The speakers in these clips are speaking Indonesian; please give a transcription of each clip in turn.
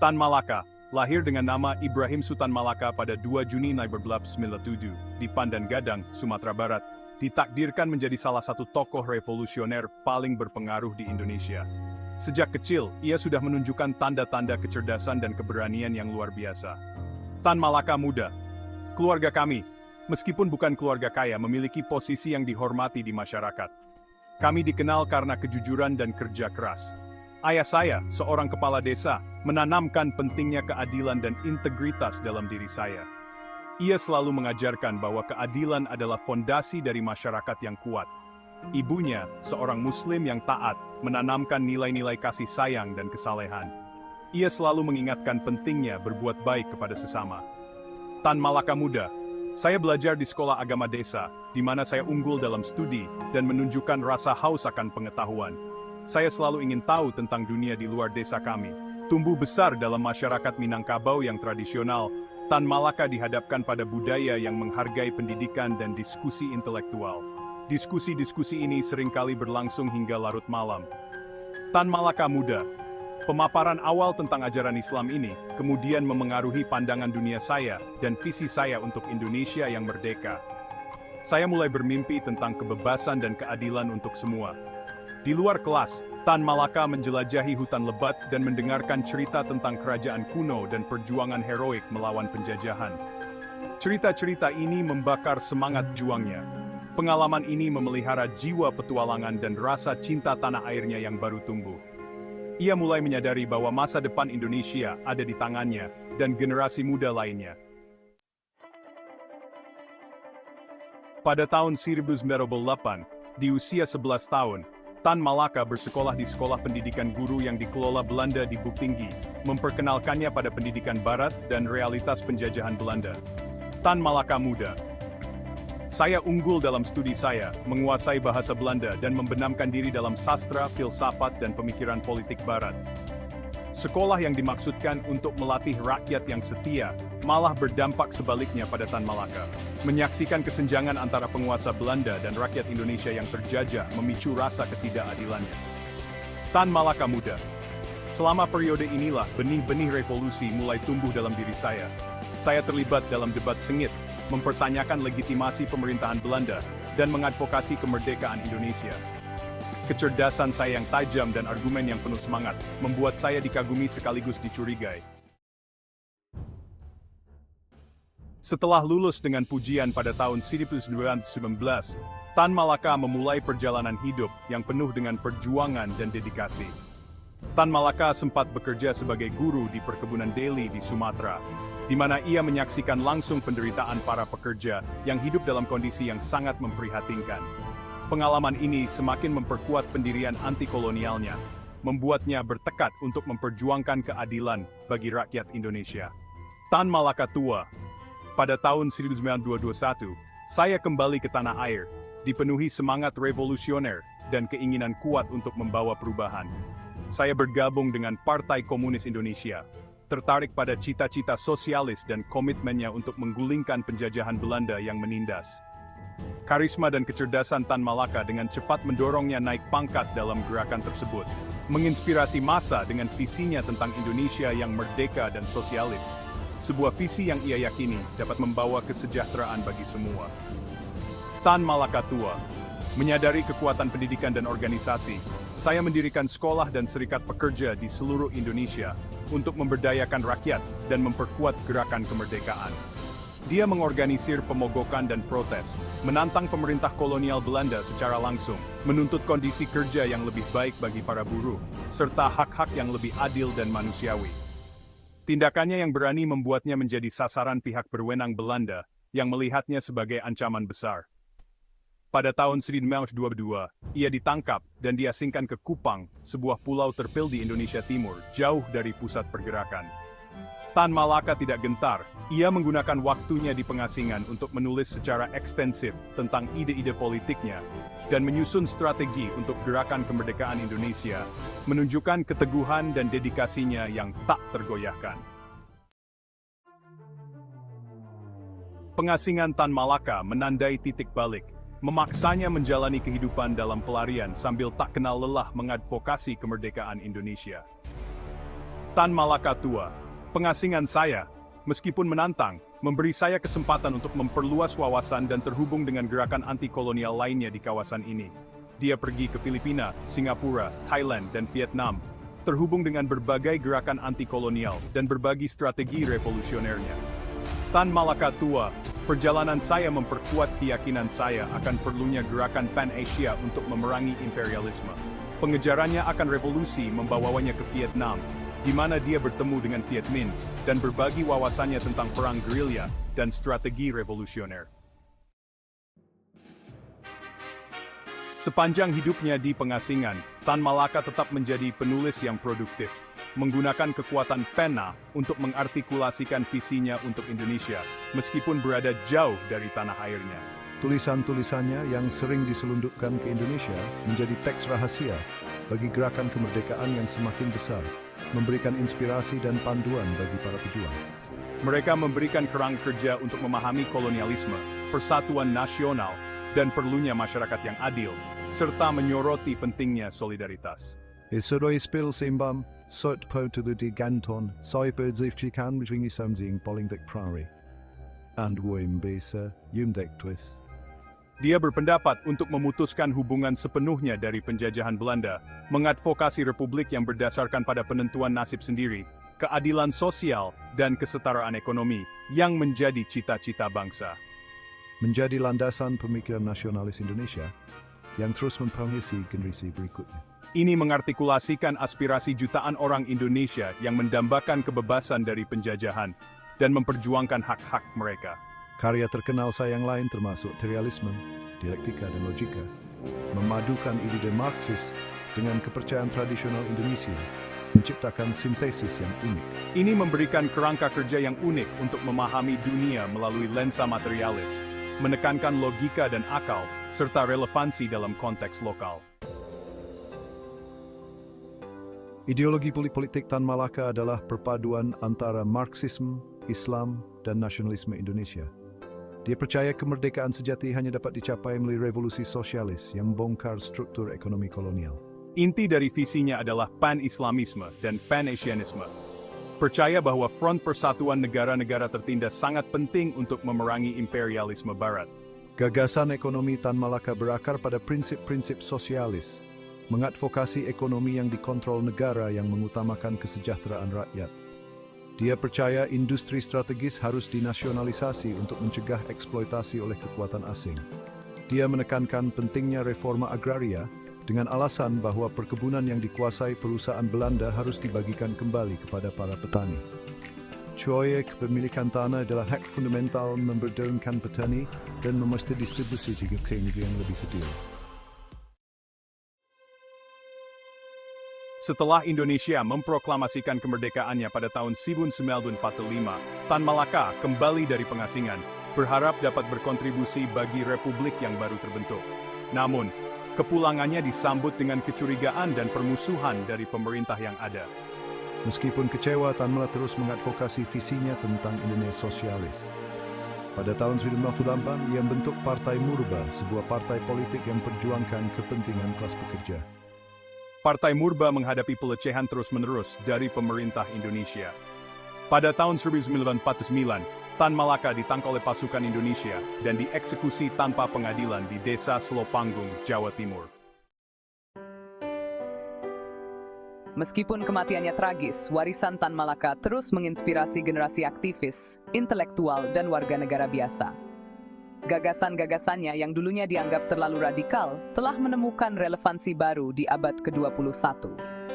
Tan Malaka, lahir dengan nama Ibrahim Sutan Malaka pada 2 Juni 1997 di Pandan Gadang, Sumatera Barat, ditakdirkan menjadi salah satu tokoh revolusioner paling berpengaruh di Indonesia. Sejak kecil, ia sudah menunjukkan tanda-tanda kecerdasan dan keberanian yang luar biasa. Tan Malaka muda. Keluarga kami, meskipun bukan keluarga kaya, memiliki posisi yang dihormati di masyarakat. Kami dikenal karena kejujuran dan kerja keras. Ayah saya, seorang kepala desa, menanamkan pentingnya keadilan dan integritas dalam diri saya. Ia selalu mengajarkan bahwa keadilan adalah fondasi dari masyarakat yang kuat. Ibunya, seorang Muslim yang taat, menanamkan nilai-nilai kasih sayang dan kesalehan. Ia selalu mengingatkan pentingnya berbuat baik kepada sesama. Tan Malaka muda. Saya belajar di sekolah agama desa, di mana saya unggul dalam studi dan menunjukkan rasa haus akan pengetahuan. Saya selalu ingin tahu tentang dunia di luar desa kami. Tumbuh besar dalam masyarakat Minangkabau yang tradisional, Tan Malaka dihadapkan pada budaya yang menghargai pendidikan dan diskusi intelektual. Diskusi-diskusi ini seringkali berlangsung hingga larut malam. Tan Malaka muda. Pemaparan awal tentang ajaran Islam ini kemudian memengaruhi pandangan dunia saya dan visi saya untuk Indonesia yang merdeka. Saya mulai bermimpi tentang kebebasan dan keadilan untuk semua. Di luar kelas, Tan Malaka menjelajahi hutan lebat dan mendengarkan cerita tentang kerajaan kuno dan perjuangan heroik melawan penjajahan. Cerita-cerita ini membakar semangat juangnya. Pengalaman ini memelihara jiwa petualangan dan rasa cinta tanah airnya yang baru tumbuh. Ia mulai menyadari bahwa masa depan Indonesia ada di tangannya dan generasi muda lainnya. Pada tahun 1908, di usia 11 tahun, Tan Malaka bersekolah di sekolah pendidikan guru yang dikelola Belanda di Buktinggi, memperkenalkannya pada pendidikan barat dan realitas penjajahan Belanda. Tan Malaka muda. Saya unggul dalam studi saya, menguasai bahasa Belanda dan membenamkan diri dalam sastra, filsafat dan pemikiran politik barat. Sekolah yang dimaksudkan untuk melatih rakyat yang setia, malah berdampak sebaliknya pada Tan Malaka. Menyaksikan kesenjangan antara penguasa Belanda dan rakyat Indonesia yang terjajah memicu rasa ketidakadilannya. Tan Malaka muda. Selama periode inilah benih-benih revolusi mulai tumbuh dalam diri saya. Saya terlibat dalam debat sengit, mempertanyakan legitimasi pemerintahan Belanda, dan mengadvokasi kemerdekaan Indonesia. Kecerdasan saya yang tajam dan argumen yang penuh semangat, membuat saya dikagumi sekaligus dicurigai. Setelah lulus dengan pujian pada tahun 1919, Tan Malaka memulai perjalanan hidup yang penuh dengan perjuangan dan dedikasi. Tan Malaka sempat bekerja sebagai guru di perkebunan Deli di Sumatera, di mana ia menyaksikan langsung penderitaan para pekerja yang hidup dalam kondisi yang sangat memprihatinkan. Pengalaman ini semakin memperkuat pendirian anti-kolonialnya, membuatnya bertekad untuk memperjuangkan keadilan bagi rakyat Indonesia. Tan Malaka tua. Pada tahun 1921, saya kembali ke tanah air, dipenuhi semangat revolusioner dan keinginan kuat untuk membawa perubahan. Saya bergabung dengan Partai Komunis Indonesia, tertarik pada cita-cita sosialis dan komitmennya untuk menggulingkan penjajahan Belanda yang menindas. Karisma dan kecerdasan Tan Malaka dengan cepat mendorongnya naik pangkat dalam gerakan tersebut, menginspirasi massa dengan visinya tentang Indonesia yang merdeka dan sosialis. Sebuah visi yang ia yakini dapat membawa kesejahteraan bagi semua. Tan Malaka tua. Menyadari kekuatan pendidikan dan organisasi, saya mendirikan sekolah dan serikat pekerja di seluruh Indonesia untuk memberdayakan rakyat dan memperkuat gerakan kemerdekaan. Dia mengorganisir pemogokan dan protes, menantang pemerintah kolonial Belanda secara langsung, menuntut kondisi kerja yang lebih baik bagi para buruh, serta hak-hak yang lebih adil dan manusiawi. Tindakannya yang berani membuatnya menjadi sasaran pihak berwenang Belanda, yang melihatnya sebagai ancaman besar. Pada tahun 1922, ia ditangkap dan diasingkan ke Kupang, sebuah pulau terpencil di Indonesia Timur, jauh dari pusat pergerakan. Tan Malaka tidak gentar, ia menggunakan waktunya di pengasingan untuk menulis secara ekstensif tentang ide-ide politiknya, dan menyusun strategi untuk gerakan kemerdekaan Indonesia, menunjukkan keteguhan dan dedikasinya yang tak tergoyahkan. Pengasingan Tan Malaka menandai titik balik, memaksanya menjalani kehidupan dalam pelarian sambil tak kenal lelah mengadvokasi kemerdekaan Indonesia. Tan Malaka tua, pengasingan saya, meskipun menantang, memberi saya kesempatan untuk memperluas wawasan dan terhubung dengan gerakan anti-kolonial lainnya di kawasan ini. Dia pergi ke Filipina, Singapura, Thailand, dan Vietnam, terhubung dengan berbagai gerakan anti-kolonial dan berbagi strategi revolusionernya. Tan Malaka tua, perjalanan saya memperkuat keyakinan saya akan perlunya gerakan Pan-Asia untuk memerangi imperialisme. Pengejarannya akan revolusi membawanya ke Vietnam, di mana dia bertemu dengan Viet Minh, dan berbagi wawasannya tentang perang gerilya dan strategi revolusioner. Sepanjang hidupnya di pengasingan, Tan Malaka tetap menjadi penulis yang produktif, menggunakan kekuatan pena untuk mengartikulasikan visinya untuk Indonesia, meskipun berada jauh dari tanah airnya. Tulisan-tulisannya yang sering diselundupkan ke Indonesia menjadi teks rahasia bagi gerakan kemerdekaan yang semakin besar, memberikan inspirasi dan panduan bagi para pejuang. Mereka memberikan kerang kerja untuk memahami kolonialisme, persatuan nasional, dan perlunya masyarakat yang adil, serta menyoroti pentingnya solidaritas. Isuroi spil simbam, sot po tuludi ganton, soi berdzifchikan between samzing polingdek prari. And woim besa, yumdek twist. Dia berpendapat untuk memutuskan hubungan sepenuhnya dari penjajahan Belanda, mengadvokasi republik yang berdasarkan pada penentuan nasib sendiri, keadilan sosial, dan kesetaraan ekonomi, yang menjadi cita-cita bangsa. Menjadi landasan pemikiran nasionalis Indonesia, yang terus mempengaruhi generasi berikutnya. Ini mengartikulasikan aspirasi jutaan orang Indonesia yang mendambakan kebebasan dari penjajahan, dan memperjuangkan hak-hak mereka. Karya terkenal saya yang lain termasuk materialisme, dialektika dan logika, memadukan ide Marxis dengan kepercayaan tradisional Indonesia, menciptakan sintesis yang unik. Ini memberikan kerangka kerja yang unik untuk memahami dunia melalui lensa materialis, menekankan logika dan akal, serta relevansi dalam konteks lokal. Ideologi politik Tan Malaka adalah perpaduan antara Marxisme, Islam, dan nasionalisme Indonesia. Dia percaya kemerdekaan sejati hanya dapat dicapai melalui revolusi sosialis yang membongkar struktur ekonomi kolonial. Inti dari visinya adalah pan-Islamisme dan pan-Asianisme. Percaya bahwa front persatuan negara-negara tertindas sangat penting untuk memerangi imperialisme Barat. Gagasan ekonomi Tan Malaka berakar pada prinsip-prinsip sosialis, mengadvokasi ekonomi yang dikontrol negara yang mengutamakan kesejahteraan rakyat. Dia percaya industri strategis harus dinasionalisasi untuk mencegah eksploitasi oleh kekuatan asing. Dia menekankan pentingnya reforma agraria dengan alasan bahwa perkebunan yang dikuasai perusahaan Belanda harus dibagikan kembali kepada para petani. Cuai kepemilikan tanah adalah hak fundamental memberdayakan petani dan memastikan distribusi di negeri yang lebih adil. Setelah Indonesia memproklamasikan kemerdekaannya pada tahun 1945, Tan Malaka kembali dari pengasingan, berharap dapat berkontribusi bagi republik yang baru terbentuk. Namun, kepulangannya disambut dengan kecurigaan dan permusuhan dari pemerintah yang ada. Meskipun kecewa, Tan Malaka terus mengadvokasi visinya tentang Indonesia sosialis. Pada tahun 1998, ia membentuk Partai Murba, sebuah partai politik yang memperjuangkan kepentingan kelas pekerja. Partai Murba menghadapi pelecehan terus-menerus dari pemerintah Indonesia. Pada tahun 1949, Tan Malaka ditangkap oleh pasukan Indonesia dan dieksekusi tanpa pengadilan di Desa Selopanggung, Jawa Timur. Meskipun kematiannya tragis, warisan Tan Malaka terus menginspirasi generasi aktivis, intelektual, dan warga negara biasa. Gagasan-gagasannya yang dulunya dianggap terlalu radikal telah menemukan relevansi baru di abad ke-21.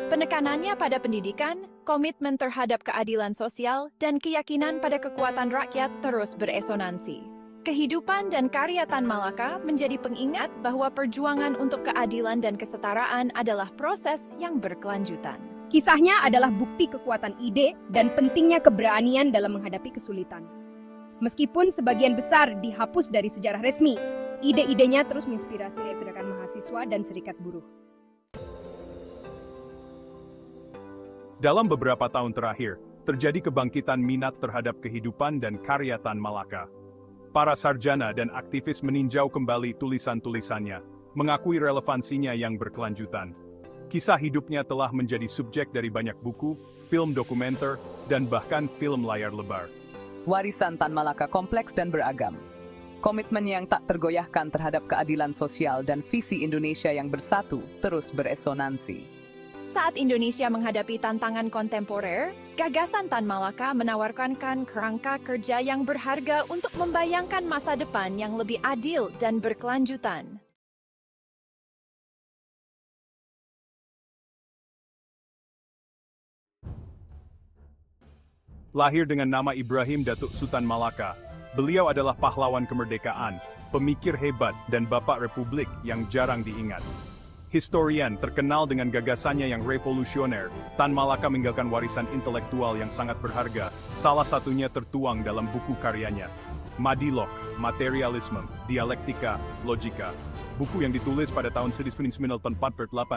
Penekanannya pada pendidikan, komitmen terhadap keadilan sosial, dan keyakinan pada kekuatan rakyat terus beresonansi. Kehidupan dan karya Tan Malaka menjadi pengingat bahwa perjuangan untuk keadilan dan kesetaraan adalah proses yang berkelanjutan. Kisahnya adalah bukti kekuatan ide dan pentingnya keberanian dalam menghadapi kesulitan. Meskipun sebagian besar dihapus dari sejarah resmi, ide-idenya terus menginspirasi gerakan mahasiswa dan serikat buruh. Dalam beberapa tahun terakhir, terjadi kebangkitan minat terhadap kehidupan dan karya Tan Malaka. Para sarjana dan aktivis meninjau kembali tulisan-tulisannya, mengakui relevansinya yang berkelanjutan. Kisah hidupnya telah menjadi subjek dari banyak buku, film dokumenter, dan bahkan film layar lebar. Warisan Tan Malaka kompleks dan beragam. Komitmen yang tak tergoyahkan terhadap keadilan sosial dan visi Indonesia yang bersatu terus beresonansi. Saat Indonesia menghadapi tantangan kontemporer, gagasan Tan Malaka menawarkan kerangka kerja yang berharga untuk membayangkan masa depan yang lebih adil dan berkelanjutan. Lahir dengan nama Ibrahim Datuk Sutan Malaka, beliau adalah pahlawan kemerdekaan, pemikir hebat dan bapak republik yang jarang diingat. Historian terkenal dengan gagasannya yang revolusioner, Tan Malaka meninggalkan warisan intelektual yang sangat berharga, salah satunya tertuang dalam buku karyanya. Madilog, Materialisme, Dialektika, Logika. Buku yang ditulis pada tahun 1948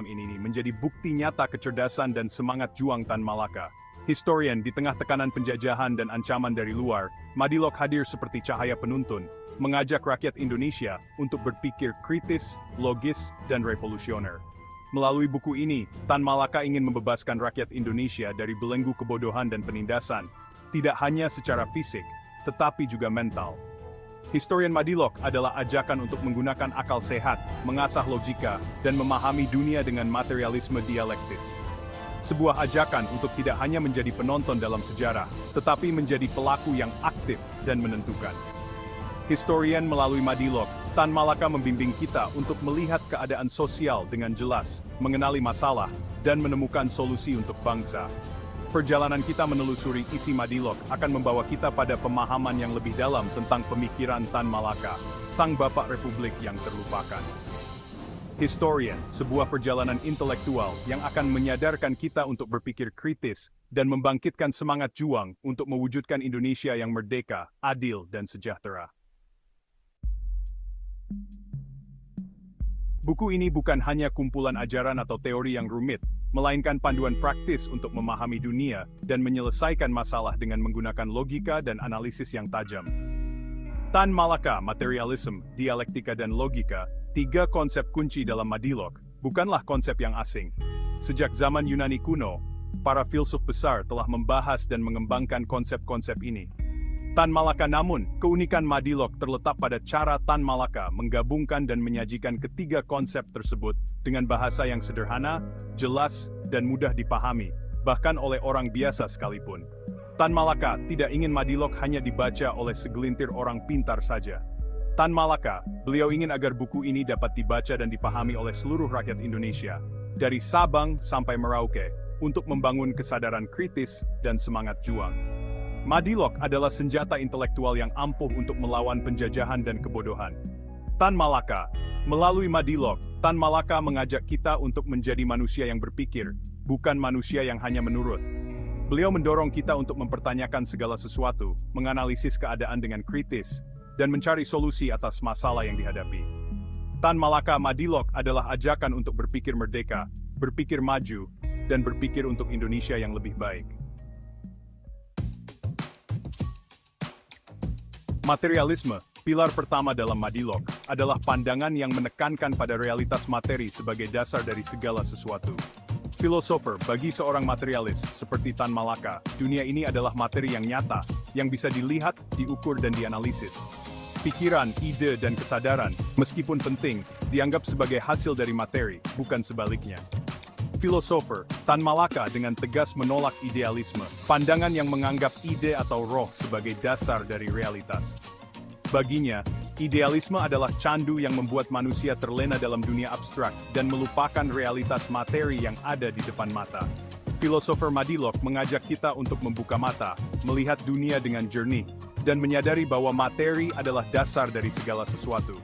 ini menjadi bukti nyata kecerdasan dan semangat juang Tan Malaka. Historian di tengah tekanan penjajahan dan ancaman dari luar, Madilog hadir seperti cahaya penuntun, mengajak rakyat Indonesia untuk berpikir kritis, logis, dan revolusioner. Melalui buku ini, Tan Malaka ingin membebaskan rakyat Indonesia dari belenggu kebodohan dan penindasan, tidak hanya secara fisik, tetapi juga mental. Historian Madilog adalah ajakan untuk menggunakan akal sehat, mengasah logika, dan memahami dunia dengan materialisme dialektis. Sebuah ajakan untuk tidak hanya menjadi penonton dalam sejarah, tetapi menjadi pelaku yang aktif dan menentukan. Historian melalui Madilog, Tan Malaka membimbing kita untuk melihat keadaan sosial dengan jelas, mengenali masalah, dan menemukan solusi untuk bangsa. Perjalanan kita menelusuri isi Madilog akan membawa kita pada pemahaman yang lebih dalam tentang pemikiran Tan Malaka, sang bapak republik yang terlupakan. Historian, sebuah perjalanan intelektual yang akan menyadarkan kita untuk berpikir kritis dan membangkitkan semangat juang untuk mewujudkan Indonesia yang merdeka, adil, dan sejahtera. Buku ini bukan hanya kumpulan ajaran atau teori yang rumit, melainkan panduan praktis untuk memahami dunia dan menyelesaikan masalah dengan menggunakan logika dan analisis yang tajam. Tan Malaka, Materialisme, Dialektika, dan Logika, tiga konsep kunci dalam Madilog, bukanlah konsep yang asing. Sejak zaman Yunani kuno, para filsuf besar telah membahas dan mengembangkan konsep-konsep ini. Tan Malaka namun, keunikan Madilog terletak pada cara Tan Malaka menggabungkan dan menyajikan ketiga konsep tersebut dengan bahasa yang sederhana, jelas, dan mudah dipahami, bahkan oleh orang biasa sekalipun. Tan Malaka tidak ingin Madilog hanya dibaca oleh segelintir orang pintar saja. Tan Malaka, beliau ingin agar buku ini dapat dibaca dan dipahami oleh seluruh rakyat Indonesia, dari Sabang sampai Merauke, untuk membangun kesadaran kritis dan semangat juang. Madilog adalah senjata intelektual yang ampuh untuk melawan penjajahan dan kebodohan. Tan Malaka, melalui Madilog, Tan Malaka mengajak kita untuk menjadi manusia yang berpikir, bukan manusia yang hanya menurut. Beliau mendorong kita untuk mempertanyakan segala sesuatu, menganalisis keadaan dengan kritis, dan mencari solusi atas masalah yang dihadapi. Tan Malaka Madilog adalah ajakan untuk berpikir merdeka, berpikir maju, dan berpikir untuk Indonesia yang lebih baik. Materialisme, pilar pertama dalam Madilog, adalah pandangan yang menekankan pada realitas materi sebagai dasar dari segala sesuatu. Filosofer, bagi seorang materialis seperti Tan Malaka, dunia ini adalah materi yang nyata, yang bisa dilihat, diukur, dan dianalisis. Pikiran, ide, dan kesadaran, meskipun penting, dianggap sebagai hasil dari materi, bukan sebaliknya. Filosofer, Tan Malaka dengan tegas menolak idealisme, pandangan yang menganggap ide atau roh sebagai dasar dari realitas. Baginya, idealisme adalah candu yang membuat manusia terlena dalam dunia abstrak dan melupakan realitas materi yang ada di depan mata. Filosofer Madilog mengajak kita untuk membuka mata, melihat dunia dengan jernih, dan menyadari bahwa materi adalah dasar dari segala sesuatu.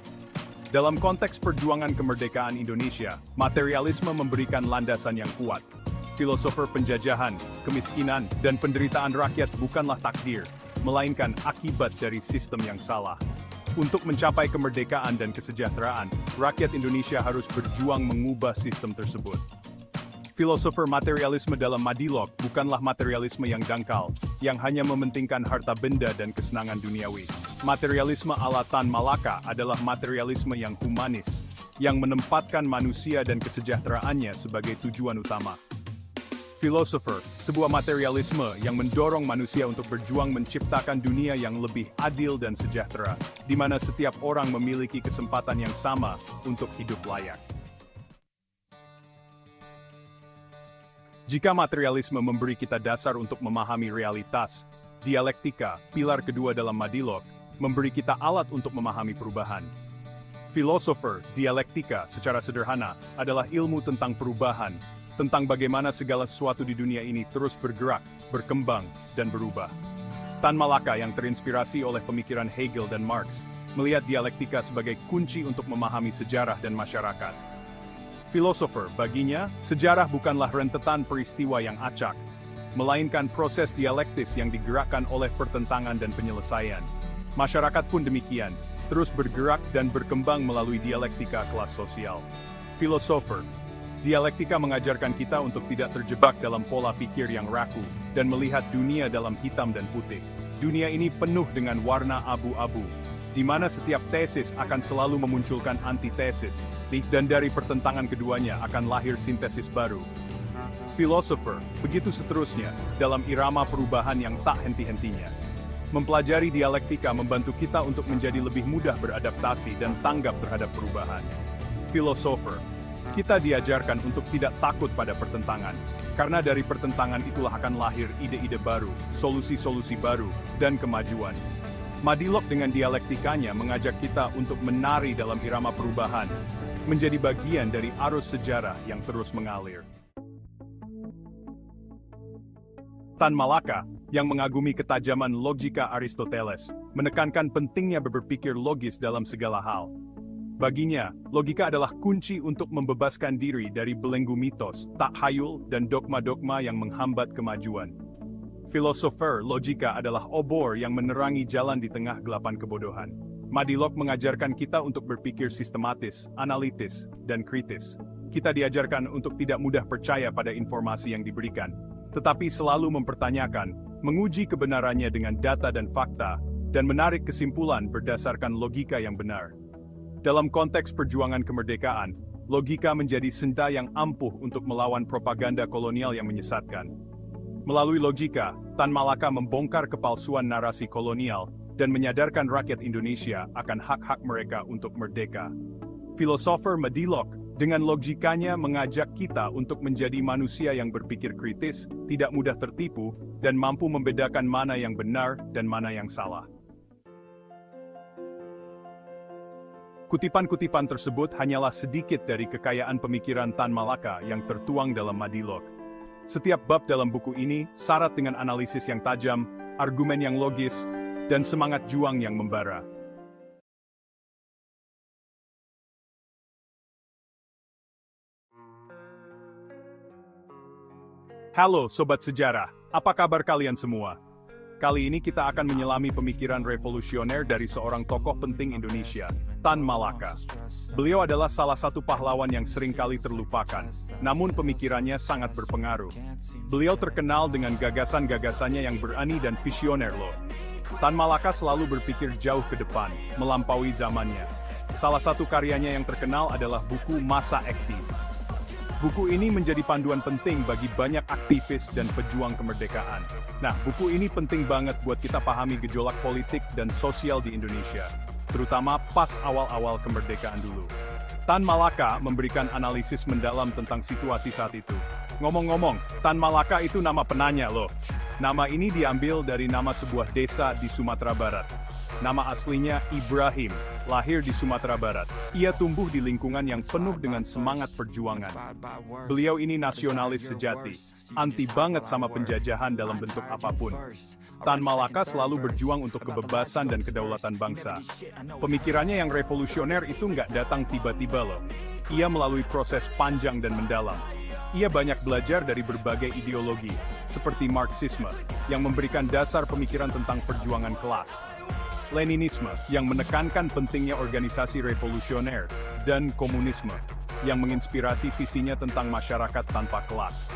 Dalam konteks perjuangan kemerdekaan Indonesia, materialisme memberikan landasan yang kuat. Filosofer penjajahan, kemiskinan, dan penderitaan rakyat bukanlah takdir, melainkan akibat dari sistem yang salah. Untuk mencapai kemerdekaan dan kesejahteraan, rakyat Indonesia harus berjuang mengubah sistem tersebut. Filosofer materialisme dalam Madilog bukanlah materialisme yang dangkal, yang hanya mementingkan harta benda dan kesenangan duniawi. Materialisme ala Tan Malaka adalah materialisme yang humanis, yang menempatkan manusia dan kesejahteraannya sebagai tujuan utama. Philosopher, sebuah materialisme yang mendorong manusia untuk berjuang menciptakan dunia yang lebih adil dan sejahtera, di mana setiap orang memiliki kesempatan yang sama untuk hidup layak. Jika materialisme memberi kita dasar untuk memahami realitas, dialektika, pilar kedua dalam Madilog, memberi kita alat untuk memahami perubahan. Philosopher, dialektika, secara sederhana, adalah ilmu tentang perubahan, tentang bagaimana segala sesuatu di dunia ini terus bergerak, berkembang, dan berubah. Tan Malaka yang terinspirasi oleh pemikiran Hegel dan Marx, melihat dialektika sebagai kunci untuk memahami sejarah dan masyarakat. Philosopher, baginya, sejarah bukanlah rentetan peristiwa yang acak, melainkan proses dialektis yang digerakkan oleh pertentangan dan penyelesaian. Masyarakat pun demikian, terus bergerak dan berkembang melalui dialektika kelas sosial. Philosopher, dialektika mengajarkan kita untuk tidak terjebak dalam pola pikir yang raku, dan melihat dunia dalam hitam dan putih. Dunia ini penuh dengan warna abu-abu, di mana setiap tesis akan selalu memunculkan antitesis, dan dari pertentangan keduanya akan lahir sintesis baru. Philosopher, begitu seterusnya, dalam irama perubahan yang tak henti-hentinya. Mempelajari dialektika membantu kita untuk menjadi lebih mudah beradaptasi dan tanggap terhadap perubahan. Philosopher, kita diajarkan untuk tidak takut pada pertentangan, karena dari pertentangan itulah akan lahir ide-ide baru, solusi-solusi baru, dan kemajuan. Madilog dengan dialektikanya mengajak kita untuk menari dalam irama perubahan, menjadi bagian dari arus sejarah yang terus mengalir. Tan Malaka, yang mengagumi ketajaman logika Aristoteles, menekankan pentingnya berpikir logis dalam segala hal. Baginya, logika adalah kunci untuk membebaskan diri dari belenggu mitos, takhayul, dan dogma-dogma yang menghambat kemajuan. Philosopher, logika adalah obor yang menerangi jalan di tengah gelapan kebodohan. Madilog mengajarkan kita untuk berpikir sistematis, analitis, dan kritis. Kita diajarkan untuk tidak mudah percaya pada informasi yang diberikan, tetapi selalu mempertanyakan, menguji kebenarannya dengan data dan fakta, dan menarik kesimpulan berdasarkan logika yang benar. Dalam konteks perjuangan kemerdekaan, logika menjadi senda yang ampuh untuk melawan propaganda kolonial yang menyesatkan. Melalui logika, Tan Malaka membongkar kepalsuan narasi kolonial dan menyadarkan rakyat Indonesia akan hak-hak mereka untuk merdeka. Philosopher Madilog, dengan logikanya mengajak kita untuk menjadi manusia yang berpikir kritis, tidak mudah tertipu, dan mampu membedakan mana yang benar dan mana yang salah. Kutipan-kutipan tersebut hanyalah sedikit dari kekayaan pemikiran Tan Malaka yang tertuang dalam Madilog. Setiap bab dalam buku ini syarat dengan analisis yang tajam, argumen yang logis, dan semangat juang yang membara. Halo Sobat Sejarah, apa kabar kalian semua? Kali ini kita akan menyelami pemikiran revolusioner dari seorang tokoh penting Indonesia, Tan Malaka. Beliau adalah salah satu pahlawan yang seringkali terlupakan, namun pemikirannya sangat berpengaruh. Beliau terkenal dengan gagasan-gagasannya yang berani dan visioner loh. Tan Malaka selalu berpikir jauh ke depan, melampaui zamannya. Salah satu karyanya yang terkenal adalah buku Masa Aktif. Buku ini menjadi panduan penting bagi banyak aktivis dan pejuang kemerdekaan. Nah, buku ini penting banget buat kita pahami gejolak politik dan sosial di Indonesia, terutama pas awal-awal kemerdekaan dulu. Tan Malaka memberikan analisis mendalam tentang situasi saat itu. Ngomong-ngomong, Tan Malaka itu nama penanya loh. Nama ini diambil dari nama sebuah desa di Sumatera Barat. Nama aslinya Ibrahim, lahir di Sumatera Barat. Ia tumbuh di lingkungan yang penuh dengan semangat perjuangan. Beliau ini nasionalis sejati, anti banget sama penjajahan dalam bentuk apapun. Tan Malaka selalu berjuang untuk kebebasan dan kedaulatan bangsa. Pemikirannya yang revolusioner itu nggak datang tiba-tiba loh. Ia melalui proses panjang dan mendalam. Ia banyak belajar dari berbagai ideologi, seperti Marxisme, yang memberikan dasar pemikiran tentang perjuangan kelas. Leninisme, yang menekankan pentingnya organisasi revolusioner, dan komunisme, yang menginspirasi visinya tentang masyarakat tanpa kelas.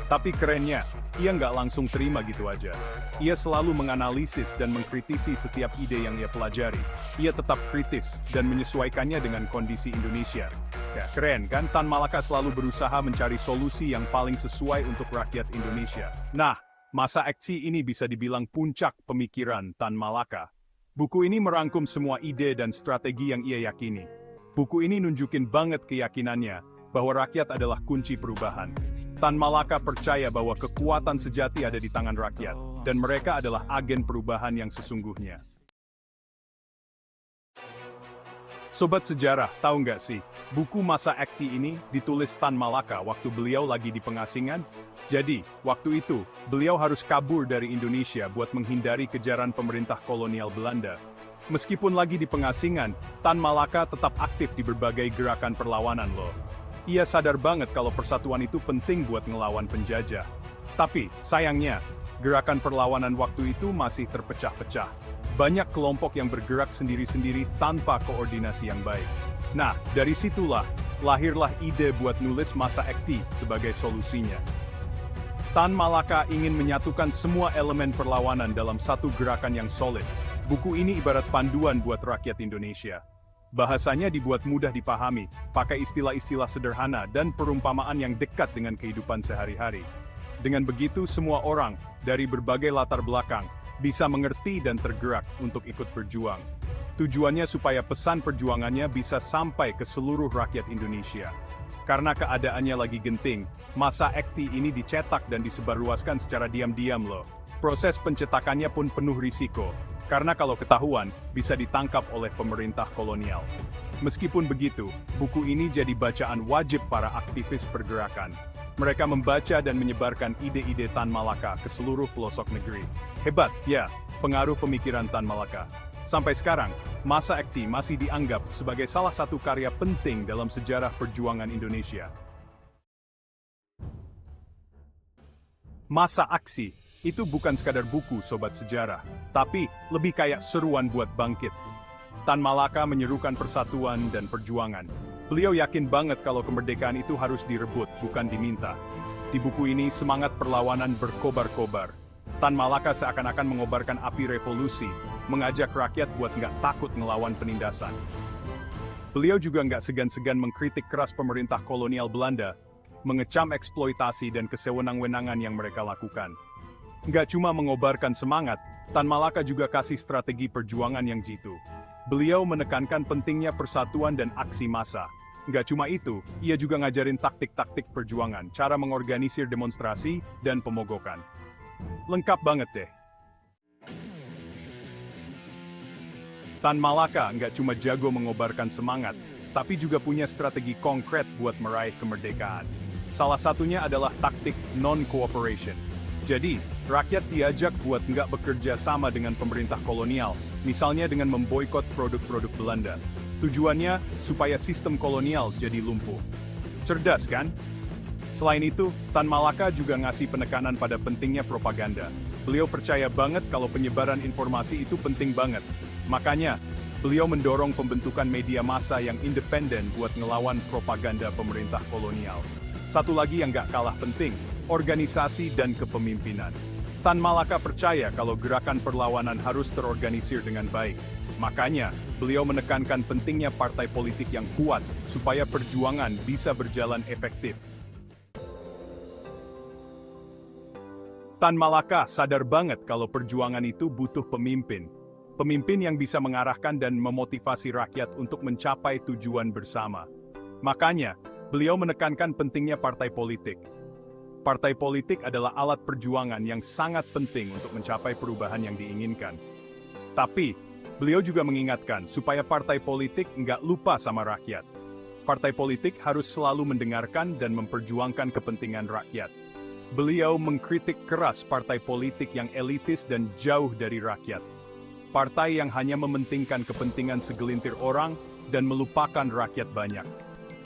Tapi kerennya, ia nggak langsung terima gitu aja. Ia selalu menganalisis dan mengkritisi setiap ide yang ia pelajari. Ia tetap kritis dan menyesuaikannya dengan kondisi Indonesia. Ya, keren kan? Tan Malaka selalu berusaha mencari solusi yang paling sesuai untuk rakyat Indonesia. Nah, masa aksi ini bisa dibilang puncak pemikiran Tan Malaka. Buku ini merangkum semua ide dan strategi yang ia yakini. Buku ini nunjukin banget keyakinannya bahwa rakyat adalah kunci perubahan. Tan Malaka percaya bahwa kekuatan sejati ada di tangan rakyat, dan mereka adalah agen perubahan yang sesungguhnya. Sobat sejarah, tahu nggak sih, buku Masa Aksi ini ditulis Tan Malaka waktu beliau lagi di pengasingan? Jadi, waktu itu, beliau harus kabur dari Indonesia buat menghindari kejaran pemerintah kolonial Belanda. Meskipun lagi di pengasingan, Tan Malaka tetap aktif di berbagai gerakan perlawanan loh. Ia sadar banget kalau persatuan itu penting buat ngelawan penjajah. Tapi, sayangnya, gerakan perlawanan waktu itu masih terpecah-pecah. Banyak kelompok yang bergerak sendiri-sendiri tanpa koordinasi yang baik. Nah, dari situlah, lahirlah ide buat nulis Masa Aksi sebagai solusinya. Tan Malaka ingin menyatukan semua elemen perlawanan dalam satu gerakan yang solid. Buku ini ibarat panduan buat rakyat Indonesia. Bahasanya dibuat mudah dipahami, pakai istilah-istilah sederhana dan perumpamaan yang dekat dengan kehidupan sehari-hari. Dengan begitu semua orang, dari berbagai latar belakang, bisa mengerti dan tergerak untuk ikut berjuang. Tujuannya supaya pesan perjuangannya bisa sampai ke seluruh rakyat Indonesia. Karena keadaannya lagi genting, Masa Aksi ini dicetak dan disebarluaskan secara diam-diam loh. Proses pencetakannya pun penuh risiko, karena kalau ketahuan, bisa ditangkap oleh pemerintah kolonial. Meskipun begitu, buku ini jadi bacaan wajib para aktivis pergerakan. Mereka membaca dan menyebarkan ide-ide Tan Malaka ke seluruh pelosok negeri. Hebat, ya, pengaruh pemikiran Tan Malaka. Sampai sekarang, Masa Aksi masih dianggap sebagai salah satu karya penting dalam sejarah perjuangan Indonesia. Masa Aksi itu bukan sekadar buku sobat sejarah, tapi lebih kayak seruan buat bangkit. Tan Malaka menyerukan persatuan dan perjuangan. Beliau yakin banget kalau kemerdekaan itu harus direbut, bukan diminta. Di buku ini, semangat perlawanan berkobar-kobar. Tan Malaka seakan-akan mengobarkan api revolusi, mengajak rakyat buat nggak takut ngelawan penindasan. Beliau juga nggak segan-segan mengkritik keras pemerintah kolonial Belanda, mengecam eksploitasi dan kesewenang-wenangan yang mereka lakukan. Nggak cuma mengobarkan semangat, Tan Malaka juga kasih strategi perjuangan yang jitu. Beliau menekankan pentingnya persatuan dan aksi massa. Nggak cuma itu, ia juga ngajarin taktik-taktik perjuangan, cara mengorganisir demonstrasi, dan pemogokan. Lengkap banget deh. Tan Malaka nggak cuma jago mengobarkan semangat, tapi juga punya strategi konkret buat meraih kemerdekaan. Salah satunya adalah taktik non-cooperation. Jadi, rakyat diajak buat nggak bekerja sama dengan pemerintah kolonial, misalnya dengan memboikot produk-produk Belanda. Tujuannya, supaya sistem kolonial jadi lumpuh. Cerdas kan? Selain itu, Tan Malaka juga ngasih penekanan pada pentingnya propaganda. Beliau percaya banget kalau penyebaran informasi itu penting banget. Makanya, beliau mendorong pembentukan media massa yang independen buat ngelawan propaganda pemerintah kolonial. Satu lagi yang nggak kalah penting, organisasi dan kepemimpinan. Tan Malaka percaya kalau gerakan perlawanan harus terorganisir dengan baik. Makanya, beliau menekankan pentingnya partai politik yang kuat supaya perjuangan bisa berjalan efektif. Tan Malaka sadar banget kalau perjuangan itu butuh pemimpin. Pemimpin yang bisa mengarahkan dan memotivasi rakyat untuk mencapai tujuan bersama. Makanya, beliau menekankan pentingnya partai politik. Partai politik adalah alat perjuangan yang sangat penting untuk mencapai perubahan yang diinginkan. Tapi, beliau juga mengingatkan supaya partai politik nggak lupa sama rakyat. Partai politik harus selalu mendengarkan dan memperjuangkan kepentingan rakyat. Beliau mengkritik keras partai politik yang elitis dan jauh dari rakyat. Partai yang hanya mementingkan kepentingan segelintir orang dan melupakan rakyat banyak.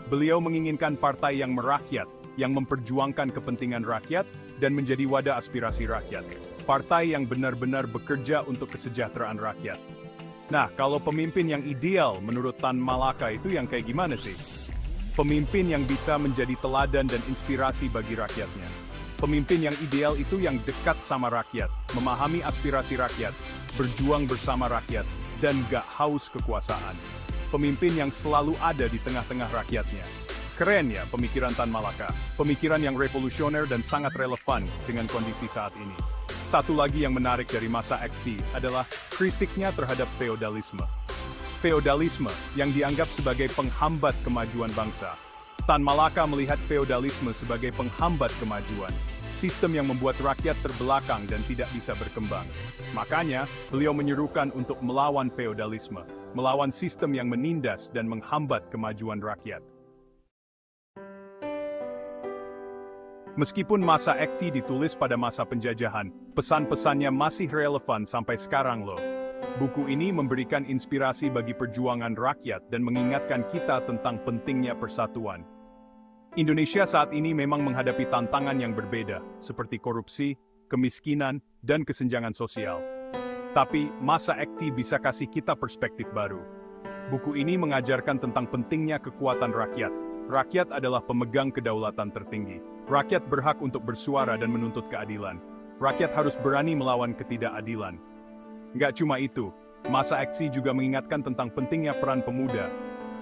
Beliau menginginkan partai yang merakyat, yang memperjuangkan kepentingan rakyat, dan menjadi wadah aspirasi rakyat. Partai yang benar-benar bekerja untuk kesejahteraan rakyat. Nah, kalau pemimpin yang ideal menurut Tan Malaka itu yang kayak gimana sih? Pemimpin yang bisa menjadi teladan dan inspirasi bagi rakyatnya. Pemimpin yang ideal itu yang dekat sama rakyat, memahami aspirasi rakyat, berjuang bersama rakyat, dan gak haus kekuasaan. pemimpin yang selalu ada di tengah-tengah rakyatnya. Keren ya pemikiran Tan Malaka, pemikiran yang revolusioner dan sangat relevan dengan kondisi saat ini. Satu lagi yang menarik dari masa aksi adalah kritiknya terhadap feodalisme. Feodalisme yang dianggap sebagai penghambat kemajuan bangsa. Tan Malaka melihat feodalisme sebagai penghambat kemajuan, sistem yang membuat rakyat terbelakang dan tidak bisa berkembang. Makanya, beliau menyerukan untuk melawan feodalisme, melawan sistem yang menindas dan menghambat kemajuan rakyat. Meskipun masa aksi ditulis pada masa penjajahan, pesan-pesannya masih relevan sampai sekarang loh. Buku ini memberikan inspirasi bagi perjuangan rakyat dan mengingatkan kita tentang pentingnya persatuan. Indonesia saat ini memang menghadapi tantangan yang berbeda, seperti korupsi, kemiskinan, dan kesenjangan sosial. Tapi, masa aksi bisa kasih kita perspektif baru. Buku ini mengajarkan tentang pentingnya kekuatan rakyat. Rakyat adalah pemegang kedaulatan tertinggi. Rakyat berhak untuk bersuara dan menuntut keadilan. Rakyat harus berani melawan ketidakadilan. Nggak cuma itu, masa aksi juga mengingatkan tentang pentingnya peran pemuda.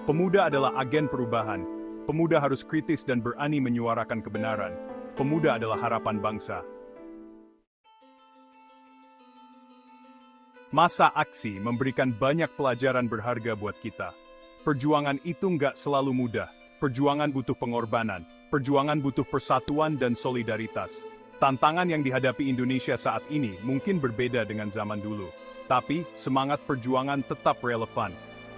Pemuda adalah agen perubahan. Pemuda harus kritis dan berani menyuarakan kebenaran. Pemuda adalah harapan bangsa. Masa aksi memberikan banyak pelajaran berharga buat kita. Perjuangan itu nggak selalu mudah. Perjuangan butuh pengorbanan. Perjuangan butuh persatuan dan solidaritas. Tantangan yang dihadapi Indonesia saat ini mungkin berbeda dengan zaman dulu. Tapi, semangat perjuangan tetap relevan.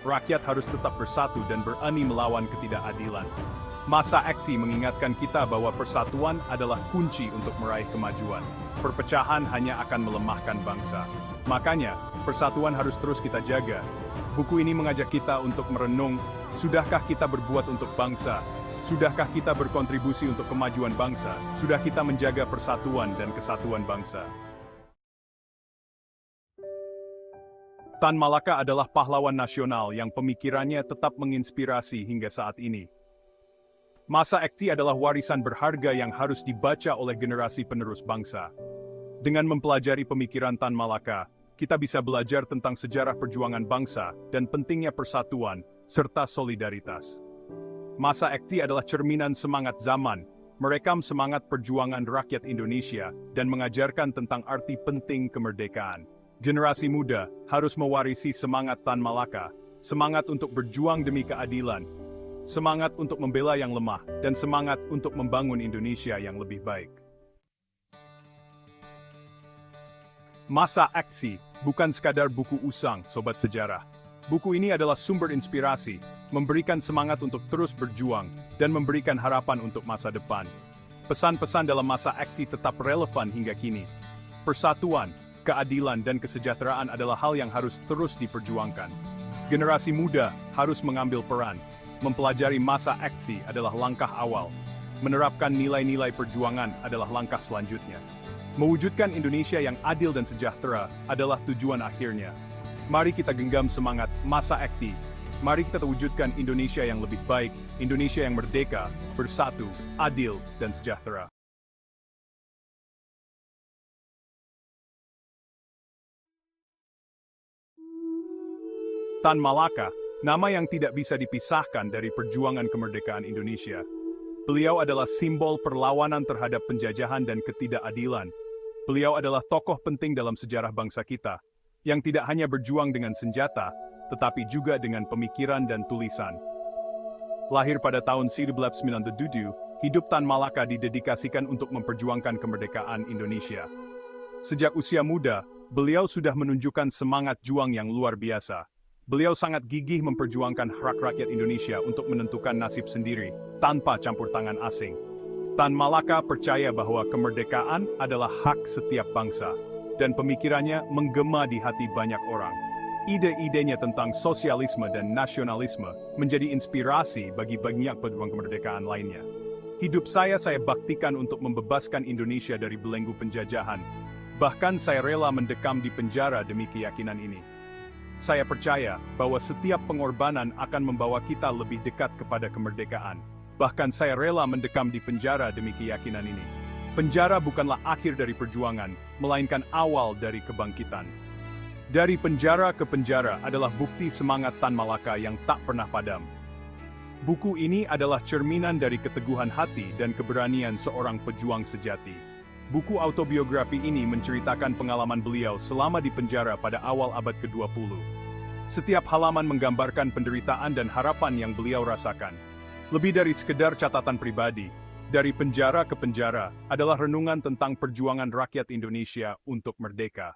Rakyat harus tetap bersatu dan berani melawan ketidakadilan. Masa aksi mengingatkan kita bahwa persatuan adalah kunci untuk meraih kemajuan. Perpecahan hanya akan melemahkan bangsa. Makanya, persatuan harus terus kita jaga. Buku ini mengajak kita untuk merenung, sudahkah kita berbuat untuk bangsa? Sudahkah kita berkontribusi untuk kemajuan bangsa? Sudah kita menjaga persatuan dan kesatuan bangsa? Tan Malaka adalah pahlawan nasional yang pemikirannya tetap menginspirasi hingga saat ini. Masa aksi adalah warisan berharga yang harus dibaca oleh generasi penerus bangsa. Dengan mempelajari pemikiran Tan Malaka, kita bisa belajar tentang sejarah perjuangan bangsa dan pentingnya persatuan serta solidaritas. Masa aksi adalah cerminan semangat zaman, merekam semangat perjuangan rakyat Indonesia, dan mengajarkan tentang arti penting kemerdekaan. Generasi muda harus mewarisi semangat Tan Malaka, semangat untuk berjuang demi keadilan, semangat untuk membela yang lemah, dan semangat untuk membangun Indonesia yang lebih baik. Masa aksi bukan sekadar buku usang, sobat sejarah. Buku ini adalah sumber inspirasi, memberikan semangat untuk terus berjuang, dan memberikan harapan untuk masa depan. Pesan-pesan dalam masa aksi tetap relevan hingga kini. Persatuan, keadilan, dan kesejahteraan adalah hal yang harus terus diperjuangkan. Generasi muda harus mengambil peran. Mempelajari masa aksi adalah langkah awal. Menerapkan nilai-nilai perjuangan adalah langkah selanjutnya. Mewujudkan Indonesia yang adil dan sejahtera adalah tujuan akhirnya. Mari kita genggam semangat masa aksi. Mari kita wujudkan Indonesia yang lebih baik, Indonesia yang merdeka, bersatu, adil, dan sejahtera. Tan Malaka, nama yang tidak bisa dipisahkan dari perjuangan kemerdekaan Indonesia. Beliau adalah simbol perlawanan terhadap penjajahan dan ketidakadilan. Beliau adalah tokoh penting dalam sejarah bangsa kita, yang tidak hanya berjuang dengan senjata, tetapi juga dengan pemikiran dan tulisan. Lahir pada tahun 1997, hidup Tan Malaka didedikasikan untuk memperjuangkan kemerdekaan Indonesia. Sejak usia muda, beliau sudah menunjukkan semangat juang yang luar biasa. Beliau sangat gigih memperjuangkan hak rakyat Indonesia untuk menentukan nasib sendiri, tanpa campur tangan asing. Tan Malaka percaya bahwa kemerdekaan adalah hak setiap bangsa, dan pemikirannya menggema di hati banyak orang. Ide-idenya tentang sosialisme dan nasionalisme menjadi inspirasi bagi banyak pejuang kemerdekaan lainnya. Hidup saya baktikan untuk membebaskan Indonesia dari belenggu penjajahan. Bahkan saya rela mendekam di penjara demi keyakinan ini. Saya percaya bahwa setiap pengorbanan akan membawa kita lebih dekat kepada kemerdekaan. Bahkan saya rela mendekam di penjara demi keyakinan ini. Penjara bukanlah akhir dari perjuangan, melainkan awal dari kebangkitan. Dari penjara ke penjara adalah bukti semangat Tan Malaka yang tak pernah padam. Buku ini adalah cerminan dari keteguhan hati dan keberanian seorang pejuang sejati. Buku autobiografi ini menceritakan pengalaman beliau selama di penjara pada awal abad ke-20. Setiap halaman menggambarkan penderitaan dan harapan yang beliau rasakan. Lebih dari sekedar catatan pribadi, dari penjara ke penjara adalah renungan tentang perjuangan rakyat Indonesia untuk merdeka.